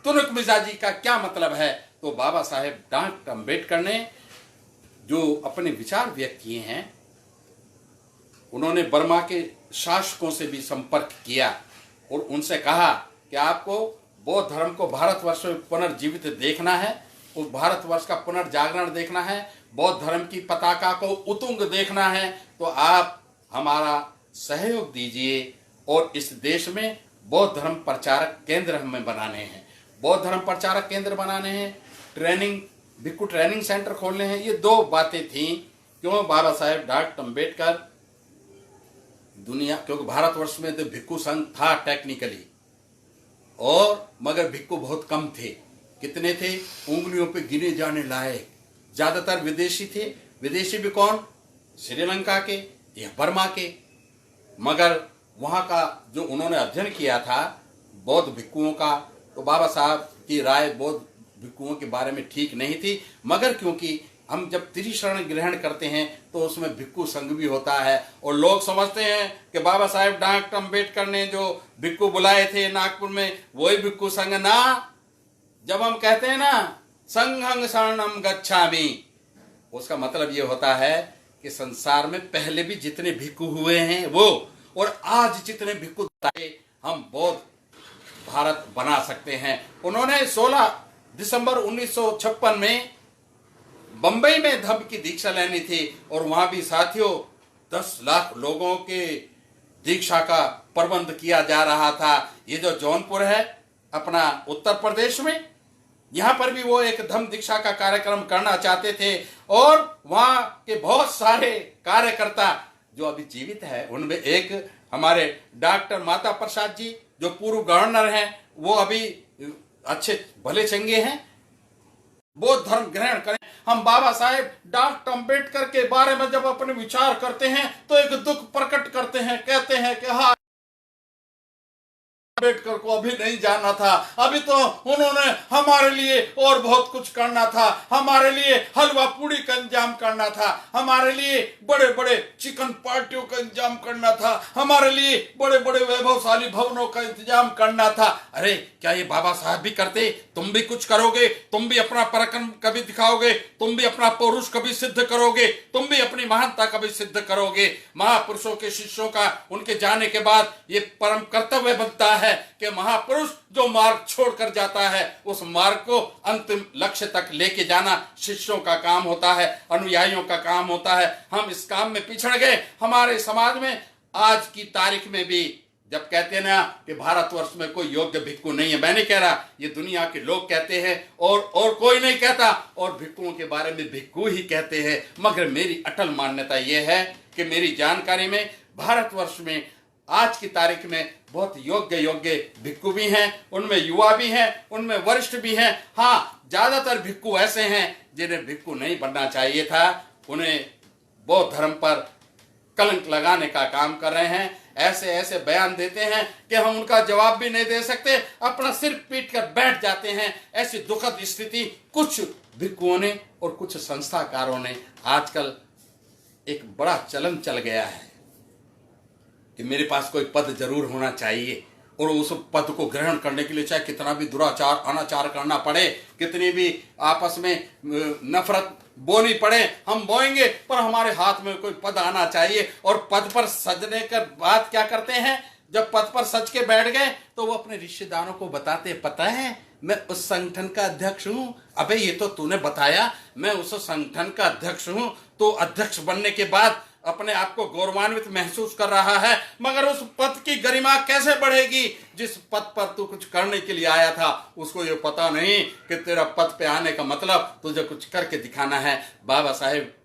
तुनक मिजाजी का क्या मतलब है? तो बाबा साहेब डॉक्टर अम्बेडकर ने जो अपने विचार व्यक्त किए हैं, उन्होंने बर्मा के शासकों से भी संपर्क किया और उनसे कहा कि आपको बौद्ध धर्म को भारतवर्ष में पुनर्जीवित देखना है, उस भारतवर्ष का पुनर्जागरण देखना है, बौद्ध धर्म की पताका को उतुंग देखना है, तो आप हमारा सहयोग दीजिए और इस देश में बौद्ध धर्म प्रचारक केंद्र हमें बनाने हैं, बौद्ध धर्म प्रचारक केंद्र बनाने हैं, ट्रेनिंग भिक्खु ट्रेनिंग सेंटर खोलने हैं। ये 2 बातें थी। क्यों? बाबा साहेब डॉक्टर अम्बेडकर दुनिया, क्योंकि भारतवर्ष में तो भिक्खु संघ था टेक्निकली, और मगर भिक्खु बहुत कम थे। कितने थे? उंगलियों पे गिने जाने लायक। ज्यादातर विदेशी थे। विदेशी भी कौन? श्रीलंका के या बर्मा के। मगर वहां का जो उन्होंने अध्ययन किया था बौद्ध भिक्खुओं का, तो बाबा साहब की राय बौद्ध भिक्खुओं के बारे में ठीक नहीं थी। मगर क्योंकि हम जब त्रिशरण ग्रहण करते हैं तो उसमें भिक्खु संघ भी होता है, और लोग समझते हैं कि बाबा साहेब डॉक्टर अम्बेडकर ने जो भिक्खु बुलाए थे नागपुर में, वही भिक्खु संघ ना। जब हम कहते हैं ना संघं शरणं गच्छामि, उसका मतलब ये होता है कि संसार में पहले भी जितने भिक्खु हुए हैं वो, और आज जितने भिक्खु हम बौद्ध भारत बना सकते हैं। उन्होंने 16 दिसंबर 1956 में बंबई में धम्म की दीक्षा लेनी थी, और वहां भी साथियों 10 लाख लोगों के दीक्षा का प्रबंध किया जा रहा था। ये जो जौनपुर है अपना उत्तर प्रदेश में, यहां पर भी वो एक धम्म दीक्षा का कार्यक्रम करना चाहते थे, और वहां के बहुत सारे कार्यकर्ता जो अभी जीवित है, उनमें एक हमारे डॉक्टर माता प्रसाद जी जो पूर्व गवर्नर हैं, वो अभी अच्छे भले चंगे हैं, बौद्ध धर्म ग्रहण करें। हम बाबा साहेब डॉक्टर अम्बेडकर के बारे में जब अपने विचार करते हैं तो एक दुख प्रकट करते हैं, कहते हैं कि हाँ अम्बेडकर को अभी नहीं जाना था, अभी तो उन्होंने हमारे लिए और बहुत कुछ करना था, हमारे लिए हलवा पूड़ी का इंतजाम करना था, हमारे लिए बड़े बड़े चिकन पार्टियों का इंतजाम करना था, हमारे लिए बड़े बड़े वैभवशाली भवनों का इंतजाम करना था। अरे क्या ये बाबा साहब भी करते? तुम भी कुछ करोगे, तुम भी अपना पराक्रम कभी दिखाओगे, तुम भी अपना पौरुष कभी सिद्ध करोगे, तुम भी अपनी महानता कभी सिद्ध करोगे। महापुरुषों के शिष्यों का उनके जाने के बाद ये परम कर्तव्य बनता है कि महापुरुष जो मार्ग छोड़कर जाता है उस मार्ग को अंतिम लक्ष्य तक लेके जाना शिष्यों का काम होता है, अनुयायियों का काम होता है। हम इस काम में पिछड़ गए। हमारे समाज में आज की तारीख में भी जब कहते हैं ना कि भारतवर्ष में कोई योग्य भिक्खु नहीं है, मैं नहीं कह रहा, ये दुनिया के लोग कहते हैं और कोई नहीं कहता, और भिक्खुओं के बारे में भिक्खु ही कहते हैं। मगर मेरी अटल मान्यता यह है कि मेरी जानकारी में भारतवर्ष में आज की तारीख में बहुत योग्य भिक्खु भी हैं, उनमें युवा भी हैं, उनमें वरिष्ठ भी हैं। हाँ, ज्यादातर भिक्खु ऐसे हैं जिन्हें भिक्खु नहीं बनना चाहिए था, उन्हें बौद्ध धर्म पर कलंक लगाने का काम कर रहे हैं। ऐसे ऐसे बयान देते हैं कि हम उनका जवाब भी नहीं दे सकते, अपना सिर पीट कर बैठ जाते हैं। ऐसी दुखद स्थिति कुछ भिक्खुओं ने और कुछ संस्थाकारों ने आजकल एक बड़ा चलन चल गया है कि मेरे पास कोई पद जरूर होना चाहिए, और उस पद को ग्रहण करने के लिए चाहे कितना भी दुराचार अनाचार करना पड़े, कितनी भी आपस में नफरत बोनी पड़े, हम बोएंगे, पर हमारे हाथ में कोई पद आना चाहिए। और पद पर सजने के बाद क्या करते हैं? जब पद पर सज के बैठ गए तो वो अपने रिश्तेदारों को बताते, पता है मैं उस संगठन का अध्यक्ष हूं। अबे ये तो तूने बताया, मैं उस संगठन का अध्यक्ष हूं। तो अध्यक्ष बनने के बाद अपने आप को गौरवान्वित महसूस कर रहा है, मगर उस पद की गरिमा कैसे बढ़ेगी? जिस पद पर तू कुछ करने के लिए आया था उसको ये पता नहीं कि तेरा पद पे आने का मतलब तुझे कुछ करके दिखाना है। बाबा साहेब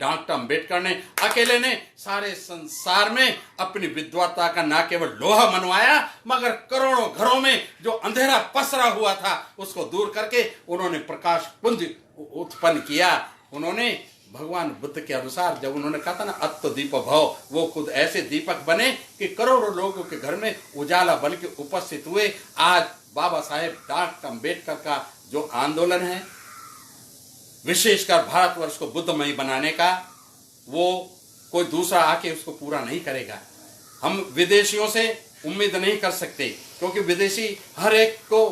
डॉक्टर अम्बेडकर ने अकेले ने सारे संसार में अपनी विद्वता का न केवल लोहा मनवाया, मगर करोड़ों घरों में जो अंधेरा पसरा हुआ था उसको दूर करके उन्होंने प्रकाश पुंज उत्पन्न किया। उन्होंने भगवान बुद्ध के अनुसार जब उन्होंने कहा था ना अत्तो दीप भव, वो खुद ऐसे दीपक बने कि करोड़ों लोगों के घर में उजाला बन के उपस्थित हुए। आज बाबा साहेब डॉक्टर अम्बेडकर का जो आंदोलन है, विशेषकर भारतवर्ष को बुद्धमय बनाने का, वो कोई दूसरा आके उसको पूरा नहीं करेगा। हम विदेशियों से उम्मीद नहीं कर सकते, क्योंकि विदेशी हर एक को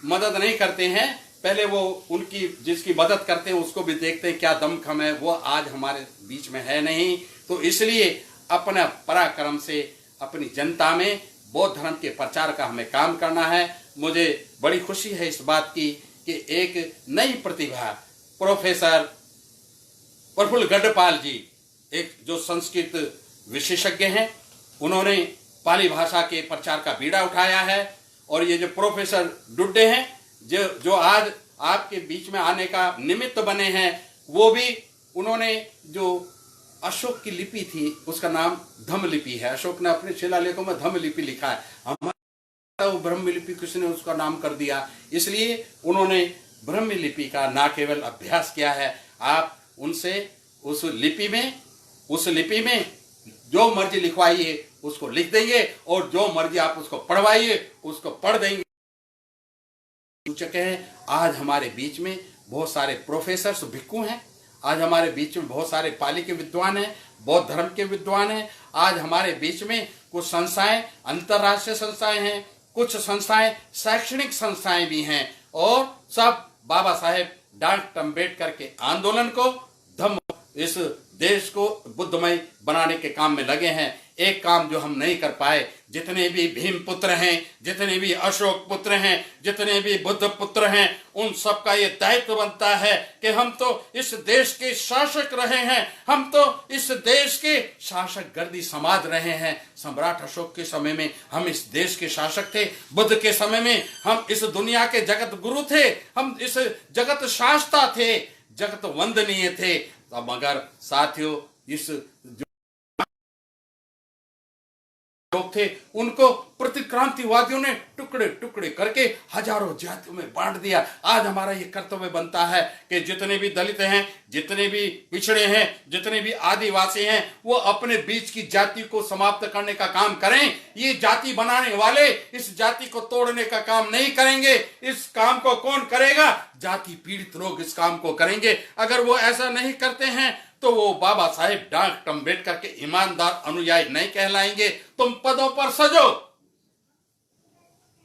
मदद नहीं करते हैं। पहले वो उनकी जिसकी मदद करते हैं उसको भी देखते हैं क्या दमखम है, वो आज हमारे बीच में है नहीं। तो इसलिए अपना पराक्रम से अपनी जनता में बौद्ध धर्म के प्रचार का हमें काम करना है। मुझे बड़ी खुशी है इस बात की कि एक नई प्रतिभा प्रोफेसर प्रफुल्ल गढ़पाल जी, एक जो संस्कृत विशेषज्ञ हैं, उन्होंने पाली भाषा के प्रचार का बीड़ा उठाया है। और ये जो प्रोफेसर डुड्डे हैं जो आज आपके बीच में आने का निमित्त बने हैं, वो भी उन्होंने जो अशोक की लिपि थी उसका नाम धम्म लिपि है। अशोक ने अपने शिलालेखों में धम्म लिपि लिखा है, हमारा वो ब्रह्म लिपि किसने उसका नाम कर दिया, इसलिए उन्होंने ब्रह्म लिपि का ना केवल अभ्यास किया है, आप उनसे उस लिपि में जो मर्जी लिखवाइए उसको लिख देंगे, और जो मर्जी आप उसको पढ़वाइए उसको पढ़ देंगे। सूचक है आज हमारे बीच में बहुत सारे प्रोफेसर्स भिक्खु हैं, आज हमारे बीच में बहुत सारे पाली के विद्वान हैं, बौद्ध धर्म के विद्वान हैं। आज हमारे बीच में कुछ संस्थाएं अंतर्राष्ट्रीय संस्थाएं हैं, कुछ संस्थाएं शैक्षणिक संस्थाएं भी हैं, और सब बाबा साहेब डॉक्टर अम्बेडकर के आंदोलन को इस देश को बुद्धमय बनाने के काम में लगे हैं। एक काम जो हम नहीं कर पाए, जितने भी भीम पुत्र हैं, जितने भी अशोक पुत्र हैं, जितने भी बुद्ध पुत्र हैं, उन सबका ये दायित्व बनता है कि हम तो इस देश के शासक रहे हैं, हम तो इस देश के शासक गर्दी समाज रहे हैं। सम्राट अशोक के समय में हम इस देश के शासक थे, बुद्ध के समय में हम इस दुनिया के जगत गुरु थे, हम इस जगत शास्ता थे, जगत वंदनीय थे। तो मगर साथियों, इस लोग थे उनको प्रतिक्रांतिवादियों ने टुकड़े टुकड़े करके हजारों जातियों में बांट दिया। आज हमारा ये कर्तव्य बनता है कि जितने भी दलित हैं, जितने भी पिछड़े हैं, जितने भी आदिवासी हैं, वो अपने बीच की जाति को समाप्त करने का काम करें। ये जाति बनाने वाले इस जाति को तोड़ने का काम नहीं करेंगे। इस काम को कौन करेगा? जाति पीड़ित लोग इस काम को करेंगे। अगर वो ऐसा नहीं करते हैं तो वो बाबा साहेब डॉक्टर अम्बेडकर के ईमानदार अनुयायी नहीं कहलाएंगे। तुम पदों पर सजो,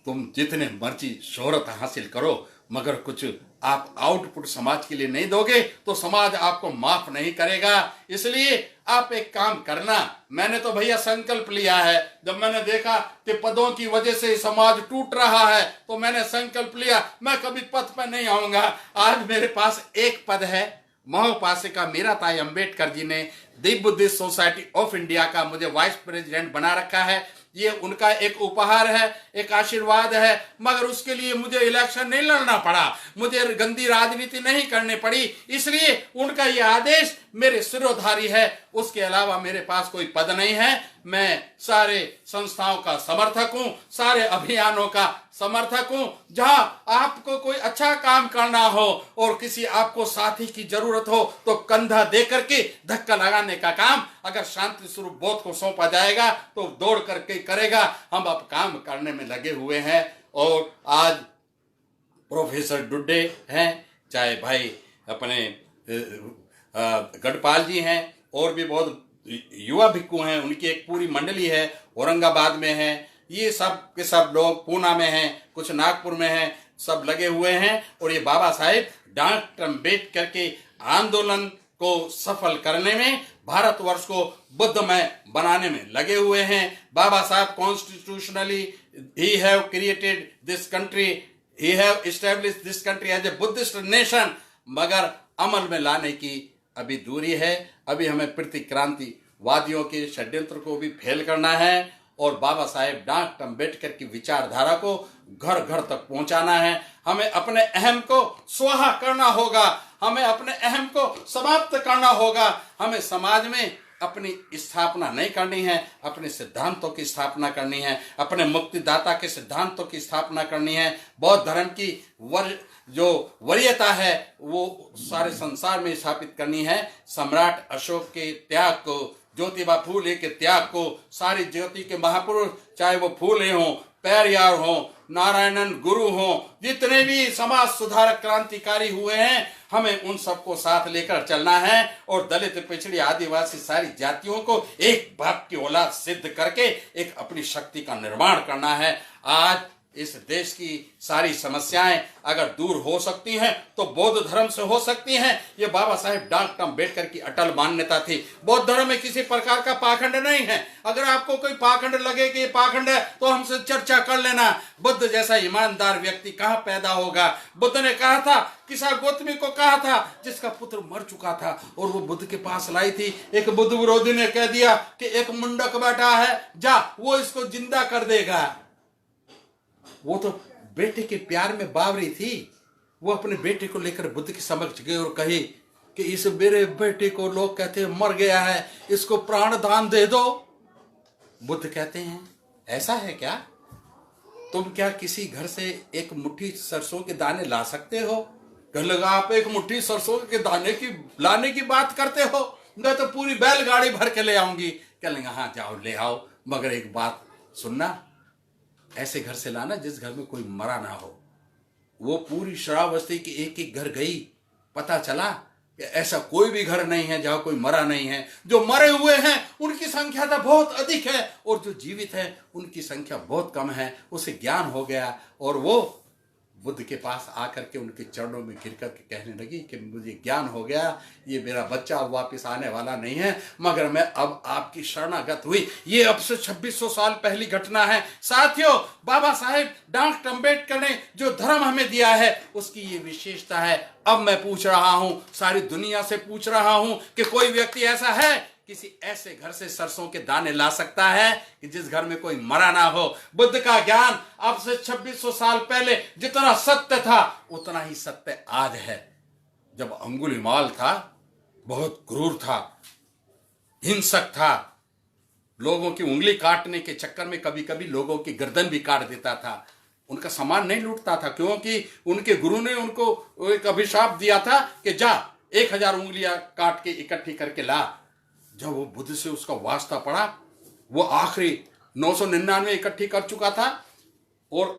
तुम जितने मर्जी शोहरत हासिल करो, मगर कुछ आप आउटपुट समाज के लिए नहीं दोगे तो समाज आपको माफ नहीं करेगा। इसलिए आप एक काम करना, मैंने तो भैया संकल्प लिया है। जब मैंने देखा कि पदों की वजह से समाज टूट रहा है तो मैंने संकल्प लिया मैं कभी पद पर नहीं आऊंगा। आज मेरे पास एक पद है, महोपासिका मीराताई अंबेडकर जी ने दी बुद्धिस्ट सोसाइटी ऑफ इंडिया का मुझे वाइस प्रेसिडेंट बना रखा है। ये उनका एक उपहार है, एक आशीर्वाद है, मगर उसके लिए मुझे इलेक्शन नहीं लड़ना पड़ा, मुझे गंदी राजनीति नहीं करनी पड़ी। इसलिए उनका ये आदेश मेरे सिरोधारी है। उसके अलावा मेरे पास कोई पद नहीं है। मैं सारे संस्थाओं का समर्थक हूं, सारे अभियानों का समर्थक हूं। जहां आपको कोई अच्छा काम करना हो और किसी आपको साथी की जरूरत हो तो कंधा दे करके धक्का लगाने का काम अगर शांति स्वरूप बोध को सौंपा जाएगा तो दौड़ करके करेगा। हम अब काम करने में लगे हुए हैं। और आज प्रोफेसर डुड्डे हैं, चाहे भाई अपने गढ़पाल जी हैं, और भी बहुत युवा भिक्खु हैं, उनकी एक पूरी मंडली है, औरंगाबाद में है। ये सब के सब लोग पूना में हैं, कुछ नागपुर में हैं, सब लगे हुए हैं। और ये बाबा साहेब डॉक्टर अम्बेडकर के आंदोलन को सफल करने में, भारतवर्ष को बुद्धमय बनाने में लगे हुए हैं। Babasaheb constitutionally he have created this country, he have established this country as a Buddhist nation, मगर अमल में लाने की अभी दूरी है। अभी हमें प्रतिक्रांतिवादियों के षड्यंत्र को भी फेल करना है और बाबा साहेब डॉक्टर अम्बेडकर की विचारधारा को घर घर तक पहुंचाना है। हमें अपने अहम को स्वाहा करना होगा, हमें अपने अहम को समाप्त करना होगा। हमें समाज में अपनी स्थापना नहीं करनी है, अपने सिद्धांतों की स्थापना करनी है, अपने मुक्तिदाता के सिद्धांतों की स्थापना करनी है। बौद्ध धर्म की जो वरीयता है वो सारे संसार में स्थापित करनी है। सम्राट अशोक के त्याग को, ज्योतिबा फूले के त्याग को, सारी ज्योति के महापुरुष, चाहे वो फूले हों, पेरियार हों, नारायणन गुरु हों, जितने भी समाज सुधारक क्रांतिकारी हुए हैं, हमें उन सबको साथ लेकर चलना है और दलित, पिछड़ी, आदिवासी सारी जातियों को एक बाप की औलाद सिद्ध करके एक अपनी शक्ति का निर्माण करना है। आज इस देश की सारी समस्याएं अगर दूर हो सकती हैं तो बौद्ध धर्म से हो सकती हैं। ये बाबा साहेब डॉक्टर अम्बेडकर की अटल मान्यता थी। बौद्ध धर्म में किसी प्रकार का पाखंड नहीं है। अगर आपको कोई पाखंड लगे कि ये पाखंड है तो हमसे चर्चा कर लेना। बुद्ध जैसा ईमानदार व्यक्ति कहाँ पैदा होगा? बुद्ध ने कहा था, किसा गौतमी को कहा था जिसका पुत्र मर चुका था और वो बुद्ध के पास लाई थी। एक बुद्ध विरोधी ने कह दिया कि एक मुंडक बैठा है, जा वो इसको जिंदा कर देगा। वो तो बेटे के प्यार में बावरी थी। वो अपने बेटे को लेकर बुद्ध के समक्ष गए और कहे कि इस मेरे बेटे को लोग कहते हैं मर गया है, इसको प्राण दान दे दो। बुद्ध कहते हैं ऐसा है क्या? तुम क्या किसी घर से एक मुट्ठी सरसों के दाने ला सकते हो? कहने लगा, आप एक मुट्ठी सरसों के दाने की लाने की बात करते हो, मैं तो पूरी बैलगाड़ी भर के ले आऊंगी। कहने लगा, हाँ जाओ ले आओ, मगर एक बात सुनना, ऐसे घर से लाना जिस घर में कोई मरा ना हो। वो पूरी श्रावस्ती की एक एक घर गई, पता चला कि ऐसा कोई भी घर नहीं है जहां कोई मरा नहीं है। जो मरे हुए हैं उनकी संख्या तो बहुत अधिक है और जो जीवित है उनकी संख्या बहुत कम है। उसे ज्ञान हो गया और वो बुद्ध के पास आकर के उनके चरणों में गिर कर के कहने लगी कि मुझे ज्ञान हो गया, ये मेरा बच्चा अब वापस आने वाला नहीं है, मगर मैं अब आपकी शरणागत हुई। ये अब से 2600 साल पहली घटना है। साथियों, बाबा साहेब डॉक्टर अम्बेडकर ने जो धर्म हमें दिया है उसकी ये विशेषता है। अब मैं पूछ रहा हूं, सारी दुनिया से पूछ रहा हूं कि कोई व्यक्ति ऐसा है किसी ऐसे घर से सरसों के दाने ला सकता है कि जिस घर में कोई मरा ना हो? बुद्ध का ज्ञान अब से 2600 साल पहले जितना सत्य था उतना ही सत्य आज है। जब अंगुलीमाल था बहुत क्रूर था, हिंसक था, लोगों की उंगली काटने के चक्कर में कभी कभी लोगों की गर्दन भी काट देता था। उनका सामान नहीं लूटता था, क्योंकि उनके गुरु ने उनको एक अभिशाप दिया था कि जा 1000 उंगलियां काट के इकट्ठी करके ला। जब वो बुद्ध से उसका वास्ता पड़ा, वो आखिरी 999 इकट्ठी कर चुका था, और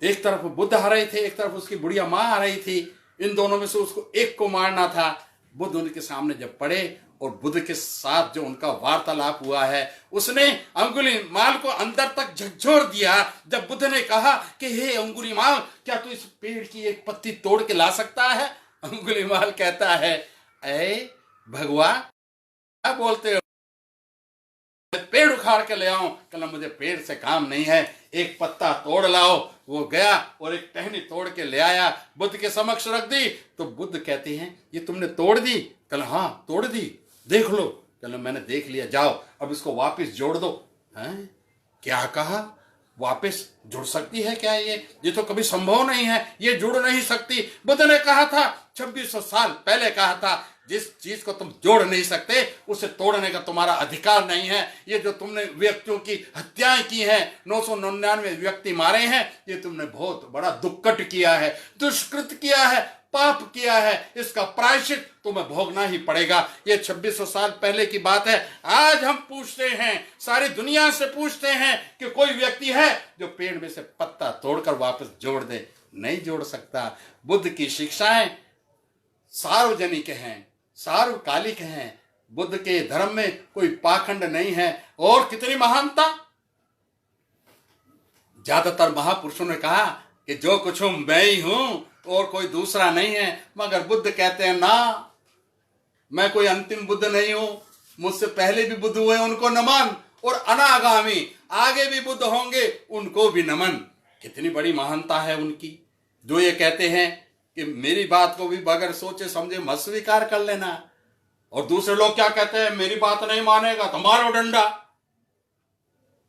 एक तरफ बुद्ध आ रहे थे, एक तरफ उसकी बुढ़िया माँ आ रही थी। इन दोनों में से उसको एक को मारना था। बुद्ध उनके सामने जब पड़े और बुद्ध के साथ जो उनका वार्तालाप हुआ है, उसने अंगुलीमाल को अंदर तक झकझोर दिया। जब बुद्ध ने कहा कि हे अंगुलीमाल, क्या तू इस पेड़ की एक पत्ती तोड़ के ला सकता है? अंगुलीमाल कहता है, ऐ भगवान, क्या बोलते हो? पेड़ उखाड़ के ले आऊं? कहना मुझे पेड़ से काम नहीं है, एक पत्ता तोड़ लाओ। वो गया और एक टहनी तोड़ के ले आया, बुद्ध के समक्ष रख दी। तो बुद्ध कहते हैं, ये तुमने तोड़ दी? कहना हाँ तोड़ दी, देख लो। कहना मैंने देख लिया, जाओ अब इसको वापस जोड़ दो। हैं? क्या कहा? वापस जुड़ सकती है क्या? ये तो कभी संभव नहीं है, ये जुड़ नहीं सकती। बुद्ध ने कहा था 2600 साल पहले कहा था, जिस चीज को तुम जोड़ नहीं सकते उसे तोड़ने का तुम्हारा अधिकार नहीं है। ये जो तुमने व्यक्तियों की हत्याएं की हैं, 999 व्यक्ति मारे हैं, ये तुमने बहुत बड़ा दुक्कट किया है, दुष्कृत किया है, पाप किया है। इसका प्रायश्चित तुम्हें भोगना ही पड़ेगा। ये 2600 साल पहले की बात है। आज हम पूछते हैं, सारी दुनिया से पूछते हैं कि कोई व्यक्ति है जो पेड़ में से पत्ता तोड़कर वापस जोड़ दे? नहीं जोड़ सकता। बुद्ध की शिक्षाएं सार्वजनिक हैं, सार्वकालिक हैं। बुद्ध के धर्म में कोई पाखंड नहीं है। और कितनी महानता! ज्यादातर महापुरुषों ने कहा कि जो कुछ हूं मैं ही हूं और कोई दूसरा नहीं है, मगर बुद्ध कहते हैं ना, मैं कोई अंतिम बुद्ध नहीं हूं, मुझसे पहले भी बुद्ध हुए उनको नमन, और अनागामी आगे भी बुद्ध होंगे उनको भी नमन। कितनी बड़ी महानता है उनकी, जो ये कहते हैं कि मेरी बात को भी बगैर सोचे समझे मत स्वीकार कर लेना। और दूसरे लोग क्या कहते हैं, मेरी बात नहीं मानेगा तो मारो डंडा।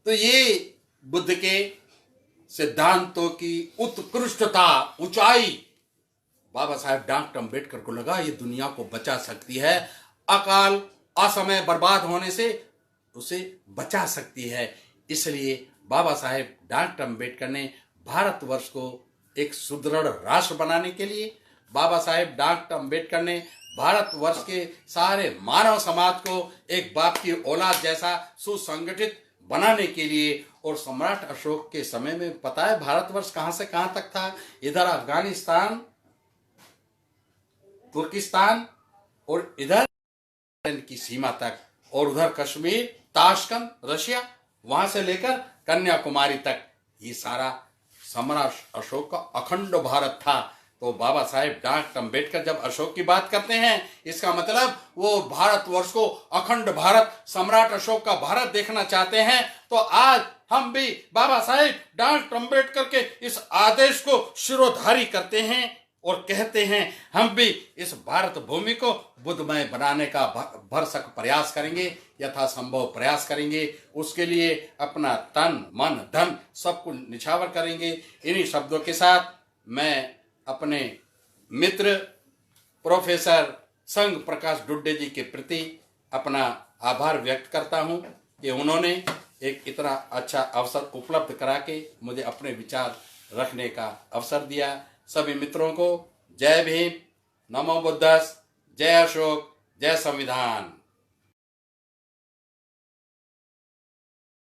तो ये बुद्ध के सिद्धांतों की उत्कृष्टता, ऊंचाई बाबा साहेब डॉक्टर अंबेडकर को लगा ये दुनिया को बचा सकती है, अकाल असमय बर्बाद होने से उसे बचा सकती है। इसलिए बाबा साहेब डॉक्टर अंबेडकर ने भारतवर्ष को एक सुदृढ़ राष्ट्र बनाने के लिए, बाबा साहेब डॉक्टर अंबेडकर ने भारतवर्ष के सारे मानव समाज को एक बाप की औलाद जैसा सुसंगठित बनाने के लिए, और सम्राट अशोक के समय में पता है भारतवर्ष कहां से कहां तक था? इधर अफगानिस्तान, तुर्किस्तान और इधर की सीमा तक, और उधर कश्मीर, ताशकंद, रशिया, वहां से लेकर कन्याकुमारी तक, ये सारा सम्राट अशोक का अखंड भारत था। तो बाबा साहेब डॉक्टर अंबेडकर जब अशोक की बात करते हैं, इसका मतलब वो भारतवर्ष को अखंड भारत, सम्राट अशोक का भारत देखना चाहते हैं। तो आज हम भी बाबा साहेब डॉक्टर अंबेडकर के इस आदेश को शिरोधारी करते हैं और कहते हैं हम भी इस भारत भूमि को बुद्धमय बनाने का भरसक प्रयास करेंगे, यथासंभव प्रयास करेंगे। उसके लिए अपना तन मन धन सबको निछावर करेंगे। इन्हीं शब्दों के साथ मैं अपने मित्र प्रोफेसर संघ प्रकाश डुड्डे जी के प्रति अपना आभार व्यक्त करता हूं कि उन्होंने एक इतना अच्छा अवसर उपलब्ध करा के मुझे अपने विचार रखने का अवसर दिया। सभी मित्रों को जय भीम, नमो बुद्धस, जय अशोक, जय संविधान।